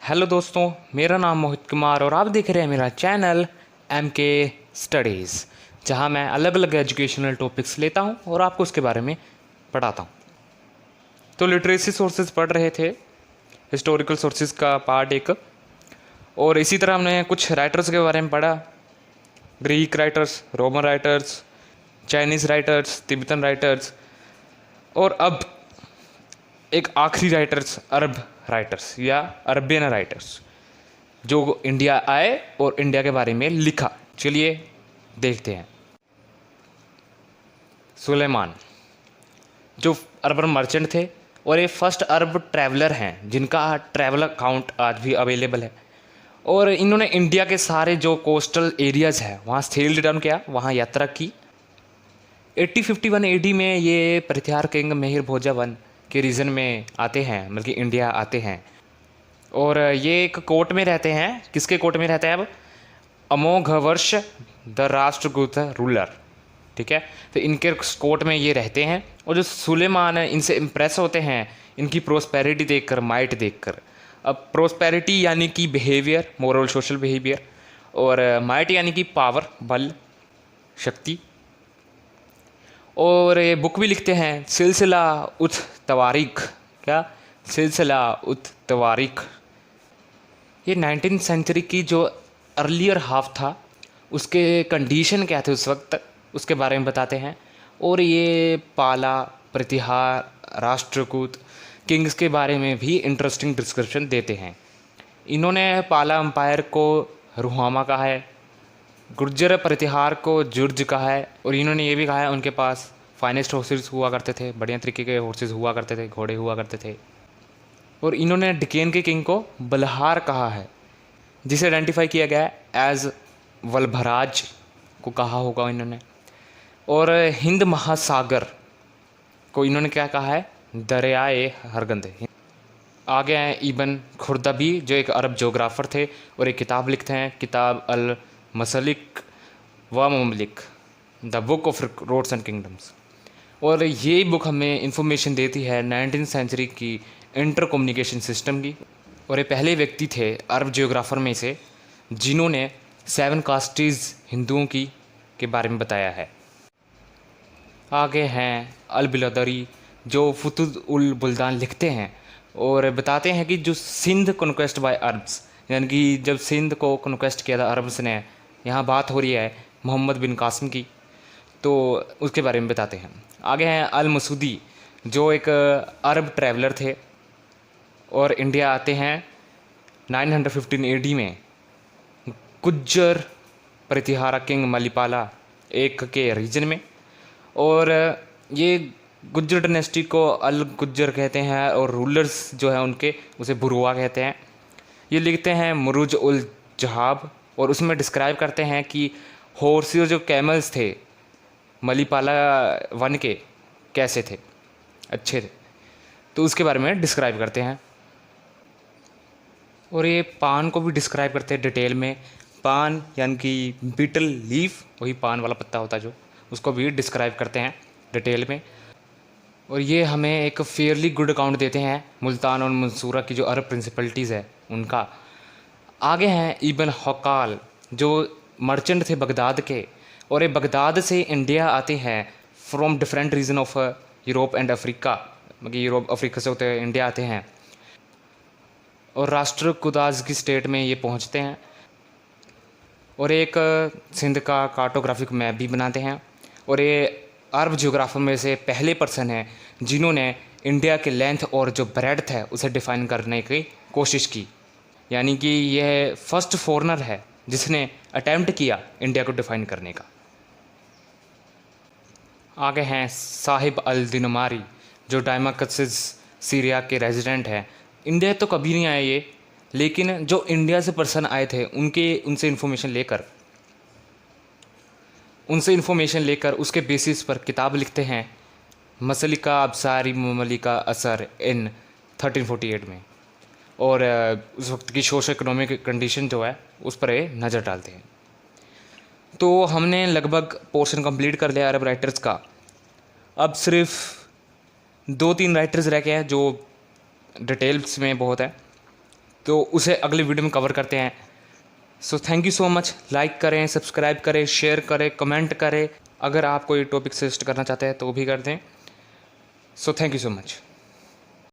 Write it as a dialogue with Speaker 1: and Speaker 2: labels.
Speaker 1: Hello दोस्तों, मेरा नाम मोहित कुमार और आप देख रहे हैं मेरा चैनल MK स्टडीज़, जहां मैं अलग अलग एजुकेशनल टॉपिक्स लेता हूं और आपको उसके बारे में पढ़ाता हूं। तो लिटरेसी सोर्सेज पढ़ रहे थे, हिस्टोरिकल सोर्सेज का पार्ट एक, और इसी तरह हमने कुछ राइटर्स के बारे में पढ़ा। Greek writers, Roman writers, Chinese writers, Tibetan writers, और अब एक आखिरी राइटर्स अरब राइटर्स या अरबियन राइटर्स जो इंडिया आए और इंडिया के बारे में लिखा। चलिए देखते हैं। सुलेमान जो अरबन मर्चेंट थे और ये फर्स्ट अरब ट्रैवलर हैं जिनका ट्रैवल अकाउंट आज भी अवेलेबल है, और इन्होंने इंडिया के सारे जो कोस्टल एरियाज़ हैं वहाँ सेल्ड डाउन किया, वहाँ यात्रा की। 8051 AD में ये प्रतिहार किंग मेहिर भोजा वन के रीजन में आते हैं, मतलब कि इंडिया आते हैं, और ये एक कोर्ट में रहते हैं। किसके कोर्ट में रहते हैं? अब अमोघवर्ष द राष्ट्रकूट रूलर, ठीक है। तो इनके कोर्ट में ये रहते हैं, और जो सुलेमान है इनसे इम्प्रेस होते हैं इनकी प्रोस्पेरिटी देखकर, माइट देखकर। अब प्रोस्पेरिटी यानी कि बिहेवियर, मोरल सोशल बिहेवियर, और माइट यानी कि पावर, बल, शक्ति। और ये बुक भी लिखते हैं, सिलसिला उत तवारीख। क्या? सिलसिला उत तवारीख। ये 19वीं सेंचुरी की जो अर्लियर हाफ था उसके कंडीशन क्या थे उस वक्त, उसके बारे में बताते हैं। और ये पाला, प्रतिहार, राष्ट्रकूट किंग्स के बारे में भी इंटरेस्टिंग डिस्क्रिप्शन देते हैं। इन्होंने पाला एम्पायर को रुहामा कहा है, गुर्जर प्रतिहार को जुर्ज कहा है, और इन्होंने ये भी कहा है उनके पास फाइनेस्ट हॉर्सेस हुआ करते थे, बढ़िया तरीके के हॉर्सेस हुआ करते थे, घोड़े हुआ करते थे। और इन्होंने डिकेन के किंग को बलहार कहा है, जिसे आइडेंटिफाई किया गया है एज वल्भराज को कहा होगा इन्होंने। और हिंद महासागर को इन्होंने क्या कहा है? दरियाए हरगंद। आगे हैं इबन खुर्दबी जो एक अरब जोग्राफ़र थे और एक किताब लिखते हैं, किताब अल मसलिक व ममलिक, the book of roads and kingdoms. और ये बुक हमें इंफॉर्मेशन देती है 19वीं सेंचुरी की इंटर कम्युनिकेशन सिस्टम की। और ये पहले व्यक्ति थे अरब जियोग्राफर में से जिन्होंने 7 कास्टीज़ हिंदुओं की के बारे में बताया है। आगे हैं अल बिलदरी जो फुतुह उल बुल्दान लिखते हैं और बताते हैं कि जो सिंध कॉन्क्वेस्ट बाय अरब्स, यानी कि जब सिंध को कॉन्क्वेस्ट किया था अरब्स ने, यहाँ बात हो रही है मोहम्मद बिन कासिम की, तो उसके बारे में बताते हैं। आगे हैं अल मसूदी जो एक अरब ट्रैवलर थे और इंडिया आते हैं 915 AD में गुज्जर प्रतिहारा किंग मलिपाला एक के रीजन में। और ये गुज्जर डायनेस्टी को अल गुज्जर कहते हैं और रूलर्स जो है उनके उसे बुरुआ कहते हैं। ये लिखते हैं मुरुज उल जहाब, और उसमें डिस्क्राइब करते हैं कि हॉर्सेस जो कैमल्स थे मलिपाला वन के कैसे थे, अच्छे थे, तो उसके बारे में डिस्क्राइब करते हैं। और ये पान को भी डिस्क्राइब करते हैं डिटेल में। पान यानी कि बीटल लीफ, वही पान वाला पत्ता होता है जो, उसको भी डिस्क्राइब करते हैं डिटेल में। और ये हमें एक फेयरली गुड अकाउंट देते हैं मुल्तान और मंसूरा की जो अरब प्रिंसिपलिटीज़ है उनका। आगे हैं इबन हकाल जो मर्चेंट थे बगदाद के, और ये बगदाद से इंडिया आते हैं from different region of Europe and Africa, मतलब यूरोप अफ्रीका से होते हुए इंडिया आते हैं, और राष्ट्रकूटाज की स्टेट में ये पहुंचते हैं। और एक सिंध का कार्टोग्राफिक मैप भी बनाते हैं। और ये अरब जियोग्राफर में से पहले पर्सन हैं जिन्होंने इंडिया के लेंथ और जो ब्रेड्थ है उसे डिफ़ाइन करने की कोशिश की, यानी कि यह फर्स्ट फॉरेनर है जिसने अटेम्प्ट किया इंडिया को डिफ़ाइन करने का। आगे हैं साहिब अल दिनमारी जो डायमाकसिस सीरिया के रेजिडेंट हैं। इंडिया तो कभी नहीं आए ये, लेकिन जो इंडिया से पर्सन आए थे उनसे इन्फॉर्मेशन लेकर उसके बेसिस पर किताब लिखते हैं, मसलिका अबसारी ममलिका असर इन 1348 में। और उस वक्त की सोशो इकोनॉमिक कंडीशन जो है उस पर ये नज़र डालते हैं। तो हमने लगभग पोर्शन कंप्लीट कर लिया अरब राइटर्स का। अब सिर्फ 2-3 राइटर्स रह गए हैं जो डिटेल्स में बहुत है। तो उसे अगले वीडियो में कवर करते हैं। So thank you so much. Like करें, सब्सक्राइब करें, शेयर करें, कमेंट करें। अगर आप कोई टॉपिक सजेस्ट करना चाहते हैं तो वो भी कर दें। So thank you so much.